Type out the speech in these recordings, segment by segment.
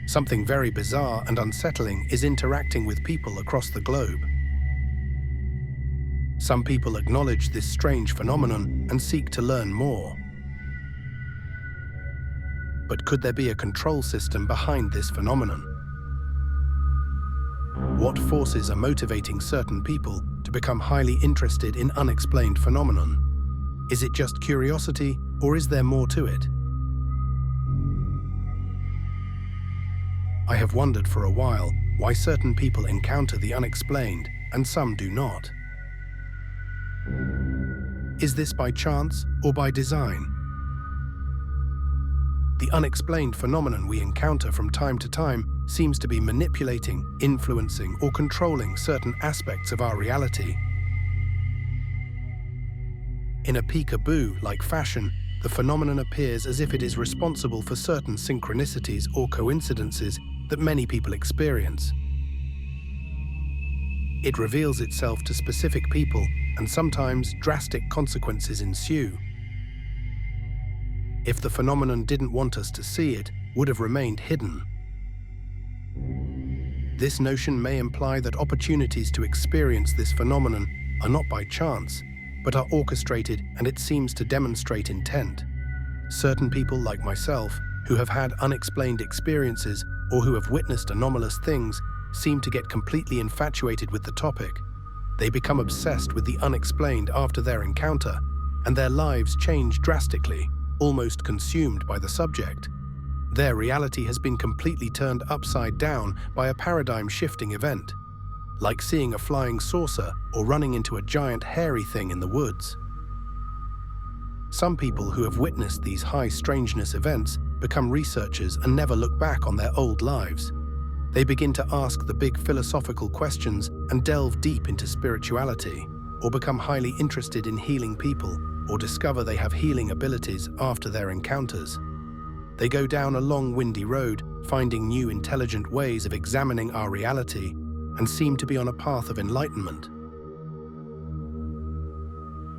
Something very bizarre and unsettling is interacting with people across the globe. Some people acknowledge this strange phenomenon and seek to learn more. But could there be a control system behind this phenomenon? What forces are motivating certain people to become highly interested in unexplained phenomenon? Is it just curiosity, or is there more to it? I have wondered for a while why certain people encounter the unexplained and some do not. Is this by chance or by design? The unexplained phenomenon we encounter from time to time seems to be manipulating, influencing, or controlling certain aspects of our reality. In a peekaboo-like fashion, the phenomenon appears as if it is responsible for certain synchronicities or coincidences that many people experience. It reveals itself to specific people, and sometimes drastic consequences ensue. If the phenomenon didn't want us to see it, would have remained hidden. This notion may imply that opportunities to experience this phenomenon are not by chance, but are orchestrated, and it seems to demonstrate intent. Certain people like myself, who have had unexplained experiences or who have witnessed anomalous things, seem to get completely infatuated with the topic. They become obsessed with the unexplained after their encounter, and their lives change drastically, almost consumed by the subject. Their reality has been completely turned upside down by a paradigm-shifting event, like seeing a flying saucer or running into a giant hairy thing in the woods. Some people who have witnessed these high strangeness events become researchers and never look back on their old lives. They begin to ask the big philosophical questions and delve deep into spirituality, or become highly interested in healing people, or discover they have healing abilities after their encounters. They go down a long, windy road, finding new intelligent ways of examining our reality, and seem to be on a path of enlightenment.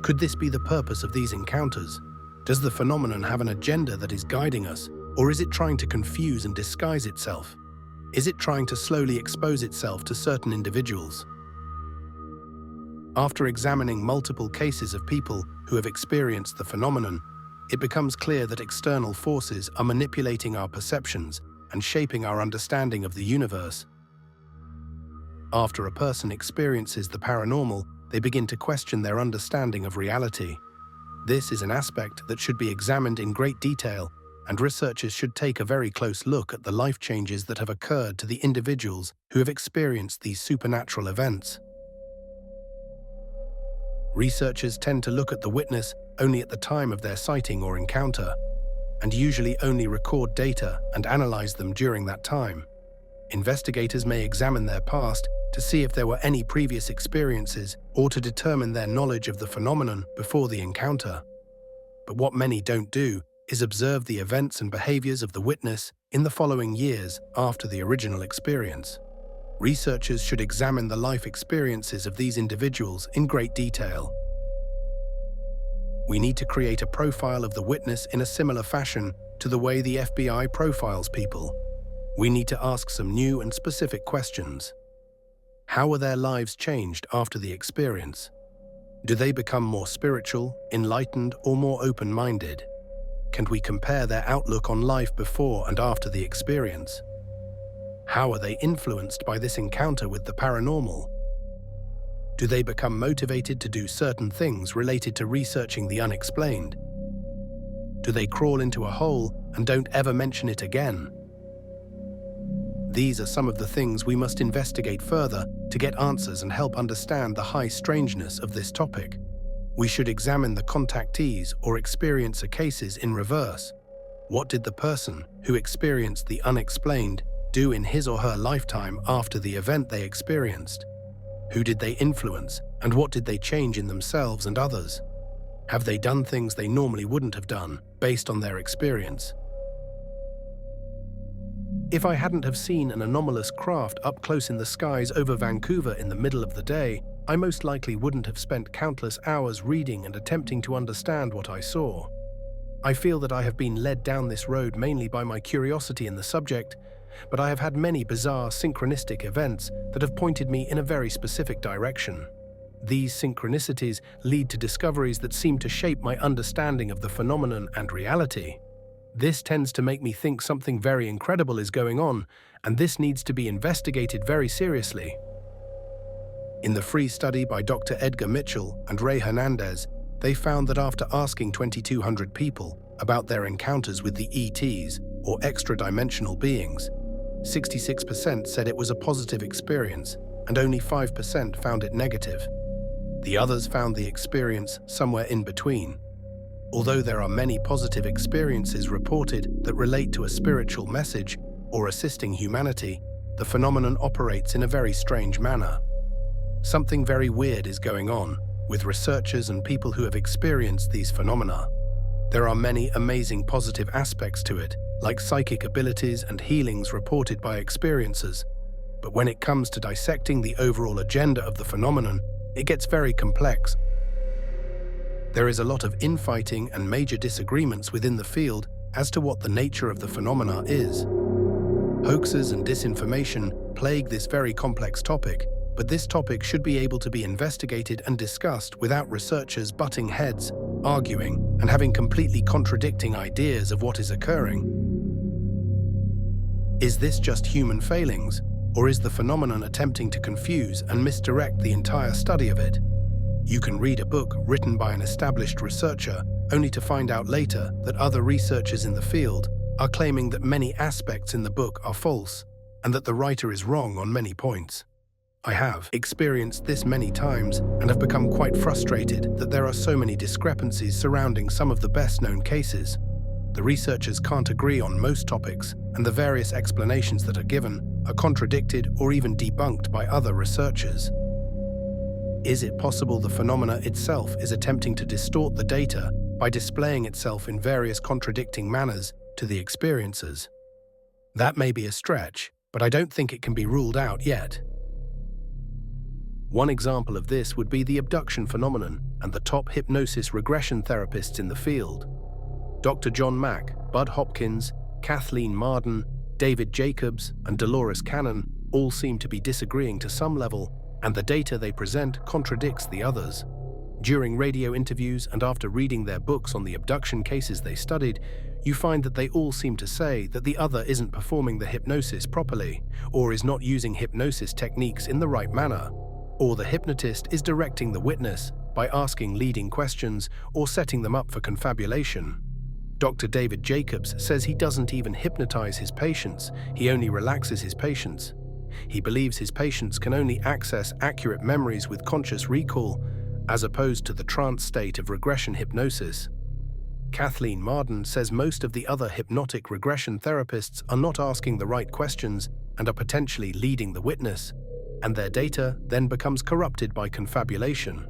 Could this be the purpose of these encounters? Does the phenomenon have an agenda that is guiding us, or is it trying to confuse and disguise itself? Is it trying to slowly expose itself to certain individuals? After examining multiple cases of people who have experienced the phenomenon, it becomes clear that external forces are manipulating our perceptions and shaping our understanding of the universe. After a person experiences the paranormal, they begin to question their understanding of reality. This is an aspect that should be examined in great detail, and researchers should take a very close look at the life changes that have occurred to the individuals who have experienced these supernatural events. Researchers tend to look at the witness only at the time of their sighting or encounter, and usually only record data and analyze them during that time. Investigators may examine their past to see if there were any previous experiences or to determine their knowledge of the phenomenon before the encounter. But what many don't do is observe the events and behaviors of the witness in the following years after the original experience. Researchers should examine the life experiences of these individuals in great detail. We need to create a profile of the witness in a similar fashion to the way the FBI profiles people. We need to ask some new and specific questions. How were their lives changed after the experience? Do they become more spiritual, enlightened, or more open-minded? Can we compare their outlook on life before and after the experience? How are they influenced by this encounter with the paranormal? Do they become motivated to do certain things related to researching the unexplained? Do they crawl into a hole and don't ever mention it again? These are some of the things we must investigate further to get answers and help understand the high strangeness of this topic. We should examine the contactees or experiencer cases in reverse. What did the person who experienced the unexplained do in his or her lifetime after the event they experienced? Who did they influence, and what did they change in themselves and others? Have they done things they normally wouldn't have done, based on their experience? If I hadn't have seen an anomalous craft up close in the skies over Vancouver in the middle of the day, I most likely wouldn't have spent countless hours reading and attempting to understand what I saw. I feel that I have been led down this road mainly by my curiosity in the subject, but I have had many bizarre synchronistic events that have pointed me in a very specific direction. These synchronicities lead to discoveries that seem to shape my understanding of the phenomenon and reality. This tends to make me think something very incredible is going on, and this needs to be investigated very seriously. In the free study by Dr. Edgar Mitchell and Ray Hernandez, they found that after asking 2,200 people about their encounters with the ETs, or extra-dimensional beings, 66% said it was a positive experience, and only 5% found it negative. The others found the experience somewhere in between. Although there are many positive experiences reported that relate to a spiritual message or assisting humanity, the phenomenon operates in a very strange manner. Something very weird is going on with researchers and people who have experienced these phenomena. There are many amazing positive aspects to it, like psychic abilities and healings reported by experiencers. But when it comes to dissecting the overall agenda of the phenomenon, it gets very complex. There is a lot of infighting and major disagreements within the field as to what the nature of the phenomena is. Hoaxes and disinformation plague this very complex topic, but this topic should be able to be investigated and discussed without researchers butting heads, arguing, and having completely contradicting ideas of what is occurring. Is this just human failings, or is the phenomenon attempting to confuse and misdirect the entire study of it? You can read a book written by an established researcher only to find out later that other researchers in the field are claiming that many aspects in the book are false and that the writer is wrong on many points. I have experienced this many times and have become quite frustrated that there are so many discrepancies surrounding some of the best-known cases. The researchers can't agree on most topics, and the various explanations that are given are contradicted or even debunked by other researchers. Is it possible the phenomena itself is attempting to distort the data by displaying itself in various contradicting manners to the experiencers? That may be a stretch, but I don't think it can be ruled out yet. One example of this would be the abduction phenomenon and the top hypnosis regression therapists in the field. Dr. John Mack, Bud Hopkins, Kathleen Marden, David Jacobs, and Dolores Cannon all seem to be disagreeing to some level, and the data they present contradicts the others. During radio interviews and after reading their books on the abduction cases they studied, you find that they all seem to say that the other isn't performing the hypnosis properly, or is not using hypnosis techniques in the right manner, or the hypnotist is directing the witness by asking leading questions or setting them up for confabulation. Dr. David Jacobs says he doesn't even hypnotize his patients, he only relaxes his patients. He believes his patients can only access accurate memories with conscious recall, as opposed to the trance state of regression hypnosis. Kathleen Marden says most of the other hypnotic regression therapists are not asking the right questions and are potentially leading the witness, and their data then becomes corrupted by confabulation.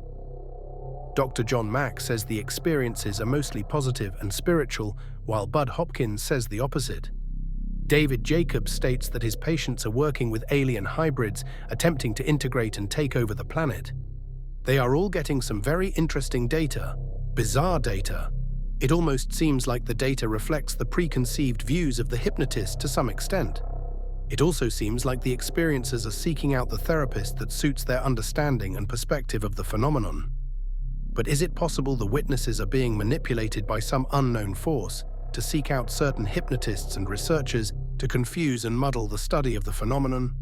Dr. John Mack says the experiences are mostly positive and spiritual, while Bud Hopkins says the opposite. David Jacobs states that his patients are working with alien hybrids attempting to integrate and take over the planet. They are all getting some very interesting data, bizarre data. It almost seems like the data reflects the preconceived views of the hypnotist to some extent. It also seems like the experiencers are seeking out the therapist that suits their understanding and perspective of the phenomenon. But is it possible the witnesses are being manipulated by some unknown force to seek out certain hypnotists and researchers to confuse and muddle the study of the phenomenon?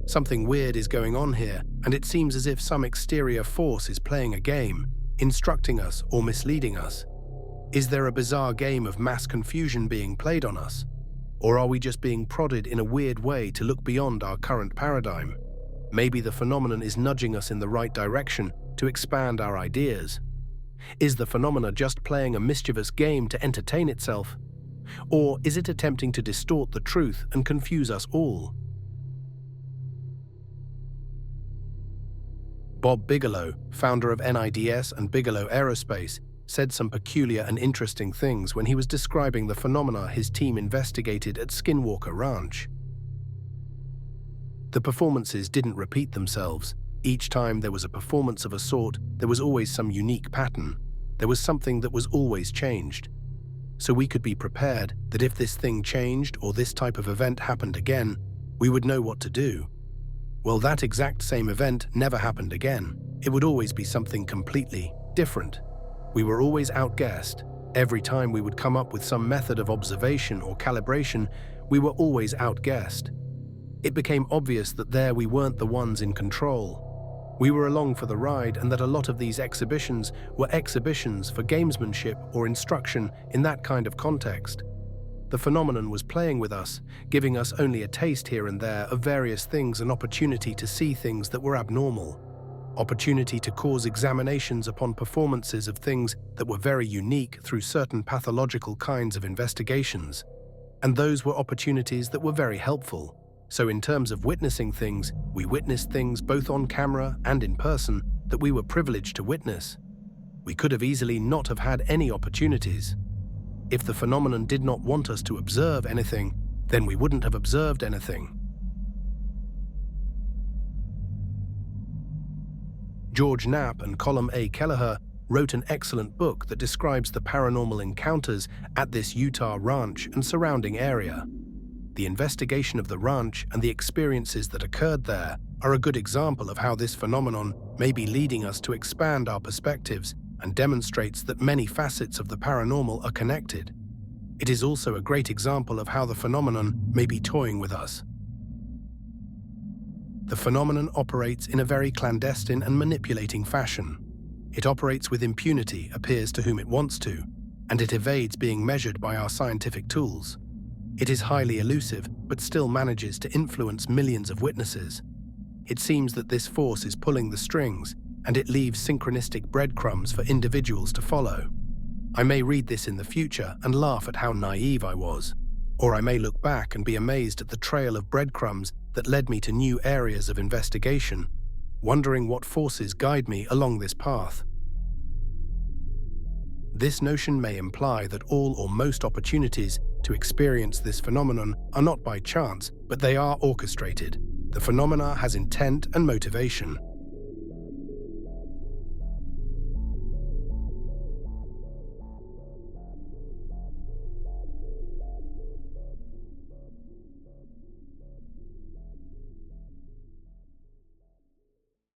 Something weird is going on here, and it seems as if some exterior force is playing a game, instructing us or misleading us. Is there a bizarre game of mass confusion being played on us? Or are we just being prodded in a weird way to look beyond our current paradigm? Maybe the phenomenon is nudging us in the right direction to expand our ideas. Is the phenomena just playing a mischievous game to entertain itself? Or is it attempting to distort the truth and confuse us all? Bob Bigalow, founder of NIDS and Bigalow Aerospace, said some peculiar and interesting things when he was describing the phenomena his team investigated at Skinwalker Ranch. The performances didn't repeat themselves. Each time there was a performance of a sort, there was always some unique pattern. There was something that was always changed. so we could be prepared that if this thing changed or this type of event happened again, we would know what to do. Well, that exact same event never happened again. It would always be something completely different. We were always outguessed. Every time we would come up with some method of observation or calibration, we were always outguessed. It became obvious that there we weren't the ones in control. We were along for the ride, and that a lot of these exhibitions were exhibitions for gamesmanship or instruction in that kind of context. The phenomenon was playing with us, giving us only a taste here and there of various things, an opportunity to see things that were abnormal, opportunity to cause examinations upon performances of things that were very unique through certain pathological kinds of investigations. And those were opportunities that were very helpful. So in terms of witnessing things, we witnessed things both on camera and in person that we were privileged to witness. We could have easily not have had any opportunities. If the phenomenon did not want us to observe anything, then we wouldn't have observed anything. George Knapp and Colum A. Kelleher wrote an excellent book that describes the paranormal encounters at this Utah ranch and surrounding area. The investigation of the ranch and the experiences that occurred there are a good example of how this phenomenon may be leading us to expand our perspectives and demonstrates that many facets of the paranormal are connected. It is also a great example of how the phenomenon may be toying with us. The phenomenon operates in a very clandestine and manipulating fashion. It operates with impunity, appears to whom it wants to, and it evades being measured by our scientific tools. It is highly elusive, but still manages to influence millions of witnesses. It seems that this force is pulling the strings, and it leaves synchronistic breadcrumbs for individuals to follow. I may read this in the future and laugh at how naive I was, or I may look back and be amazed at the trail of breadcrumbs that led me to new areas of investigation, wondering what forces guide me along this path. This notion may imply that all or most opportunities to experience this phenomenon are not by chance, but they are orchestrated. The phenomena has intent and motivation.